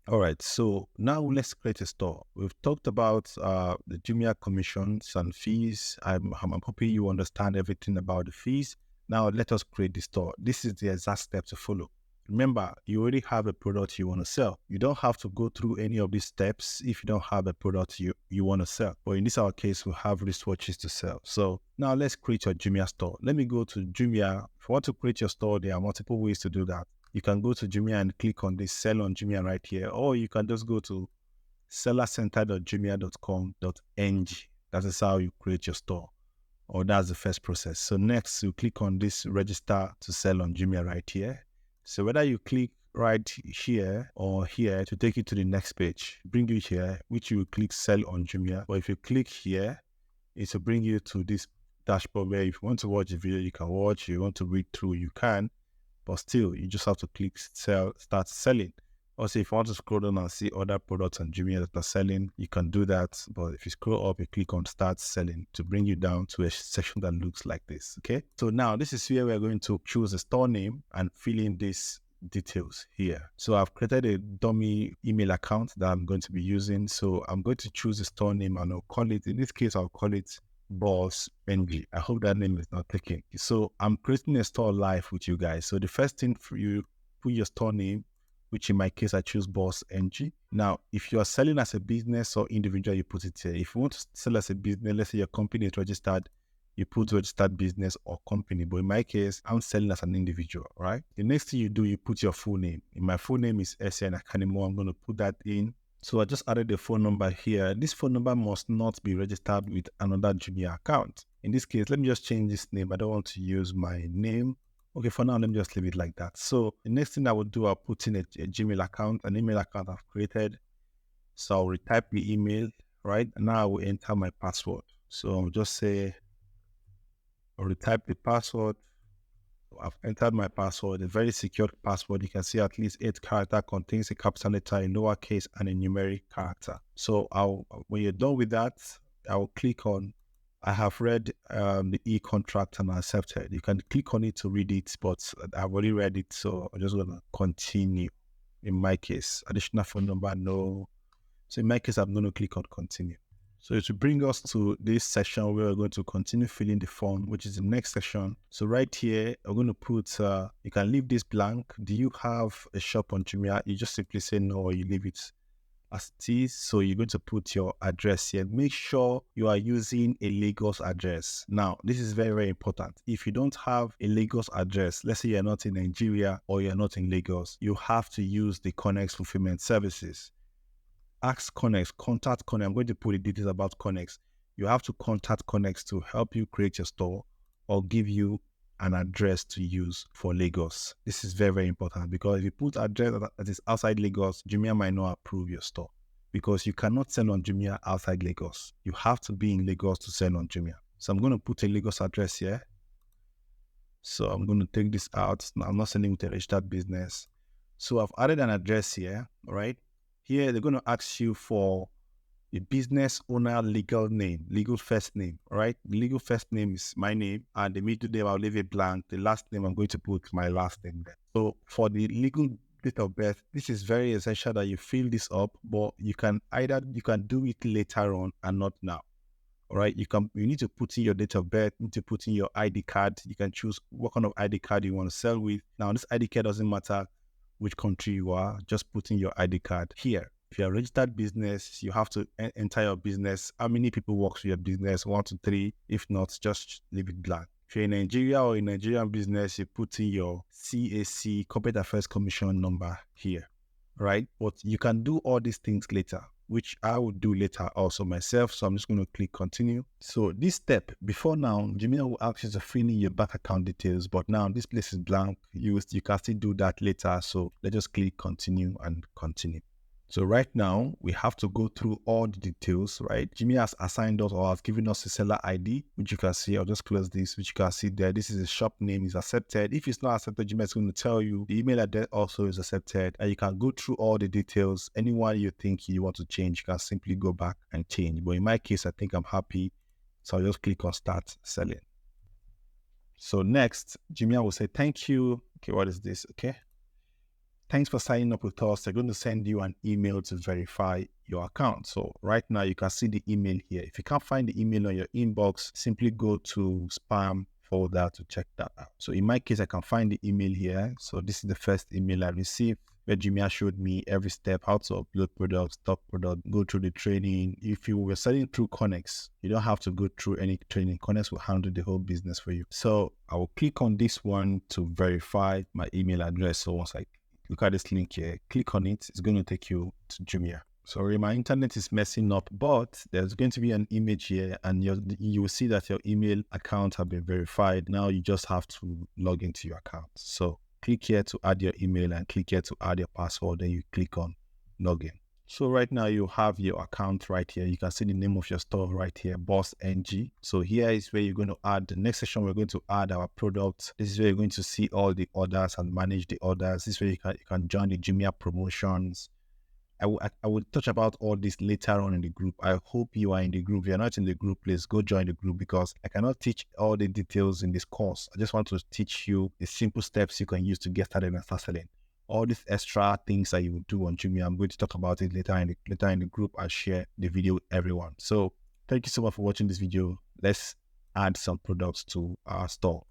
All right, so now let's create a store. We've talked about the Jumia commissions and fees. I'm hoping you understand everything about the fees. Now let us create the store. This is the exact step to follow. Remember, you already have a product you want to sell. You don't have to go through any of these steps if you don't have a product you want to sell. But in this our case, we have wristwatches to sell. So now let's create your Jumia store. Let me go to Jumia. If you want to create your store, there are multiple ways to do that. You can go to Jumia and click on this sell on Jumia right here, or you can just go to sellercenter.jumia.com.ng. That is how you create your store, or that's the first process. So next, you click on this register to sell on Jumia right here. So whether you click right here or here to take you to the next page, bring you here, which you will click sell on Jumia. Or if you click here, it will bring you to this dashboard where if you want to watch a video, you can watch. If you want to read through, you can. But still, you just have to click sell, start selling. Also, if you want to scroll down and see other products on Jumia that are selling, you can do that. But if you scroll up, you click on start selling to bring you down to a section that looks like this. Okay. So now this is where we're going to choose a store name and fill in these details here. So I've created a dummy email account that I'm going to be using. So I'm going to choose a store name and I'll call it, in this case, I'll call it Boss NG. I hope that name is not taken. So I'm creating a store live with you guys. So the first thing for you, put your store name, which in my case, I choose Boss NG. Now, if you are selling as a business or individual, you put it here. If you want to sell as a business, let's say your company is registered, you put registered business or company. But in my case, I'm selling as an individual, right? The next thing you do, you put your full name. In my full name is SN Akanimo. I'm going to put that in. So I just added the phone number here. This phone number must not be registered with another Jumia account. In this case, let me just change this name. I don't want to use my name. Okay, for now, let me just leave it like that. So the next thing I will do, I'll put in a Gmail account, an email account I've created. So I'll retype the email, right? And now I will enter my password. So I'll just say, I'll retype the password. I've entered my password, a very secure password. You can see at least 8 characters, contains a capital letter, a lowercase, and a numeric character. So when you're done with that, I'll click on, I have read the e-contract and accepted. You can click on it to read it, but I've already read it, so I'm just going to continue. In my case, additional phone number, no. So in my case, I'm going to click on continue. So it will bring us to this section where we're going to continue filling the form, which is the next section. So right here, I'm going to put, you can leave this blank. Do you have a shop on Jumia? You just simply say no, or you leave it as it is. So you're going to put your address here. Make sure you are using a Lagos address. Now, this is very, very important. If you don't have a Lagos address, let's say you're not in Nigeria or you're not in Lagos, you have to use the Connex Fulfillment Services. Ask Connex, contact Connex. I'm going to put the details about Connex. You have to contact Connex to help you create your store or give you an address to use for Lagos. This is very, very important because if you put address that is outside Lagos, Jumia might not approve your store because you cannot sell on Jumia outside Lagos. You have to be in Lagos to sell on Jumia. So I'm going to put a Lagos address here. So I'm going to take this out. Now I'm not selling with a registered business. So I've added an address here, right? Here, they're going to ask you for the business owner legal name, legal first name, right? The legal first name is my name, and the middle name, I'll leave it blank. The last name, I'm going to put my last name there. So for the legal date of birth, this is very essential that you fill this up, but you can do it later on and not now. All right, you need to put in your date of birth, you need to put in your ID card. You can choose what kind of ID card you want to sell with. Now, this ID card doesn't matter which country you are, just put in your ID card here. If you're a registered business, you have to enter your business. How many people work for your business? 1 to 3. If not, just leave it blank. If you're in Nigeria or in Nigerian business, you put in your CAC, Corporate Affairs Commission number here, right? But you can do all these things later, which I will do later also myself. So I'm just going to click continue. So this step, before now, Jumia will ask you to fill in your bank account details, but now this place is blank. You can still do that later. So let's just click continue and continue. So right now, we have to go through all the details, right? Jumia has assigned us or has given us a seller ID, which you can see. I'll just close this, which you can see there. This is a shop name, is accepted. If it's not accepted, Jumia is going to tell you the email address also is accepted. And you can go through all the details. Anyone you think you want to change, you can simply go back and change. But in my case, I think I'm happy. So I'll just click on start selling. So next, Jumia will say, thank you. Okay, what is this? Okay. Thanks for signing up with us. They're going to send you an email to verify your account. So right now you can see the email here. If you can't find the email on your inbox, simply go to spam folder to check that out. So in my case, I can find the email here. So this is the first email I received, where Jumia showed me every step, how to upload products, top product, go through the training. If you were selling through Connex, you don't have to go through any training. Connex will handle the whole business for you. So I will click on this one to verify my email address. So once I look at this link here, click on it, it's going to take you to Jumia. Sorry, my internet is messing up, but there's going to be an image here and you will see that your email account has been verified. Now you just have to log into your account. So click here to add your email and click here to add your password. Then you click on login. So right now you have your account right here. You can see the name of your store right here, Boss NG. So here is where you're going to add the next section. We're going to add our products. This is where you're going to see all the orders and manage the orders. This is where you can join the Jumia promotions. I will touch about all this later on in the group. I hope you are in the group. If you're not in the group, please go join the group, because I cannot teach all the details in this course. I just want to teach you the simple steps you can use to get started and start selling. All these extra things that you will do on Jumia, I'm going to talk about it later in the group. I'll share the video with everyone. So thank you so much for watching this video. Let's add some products to our store.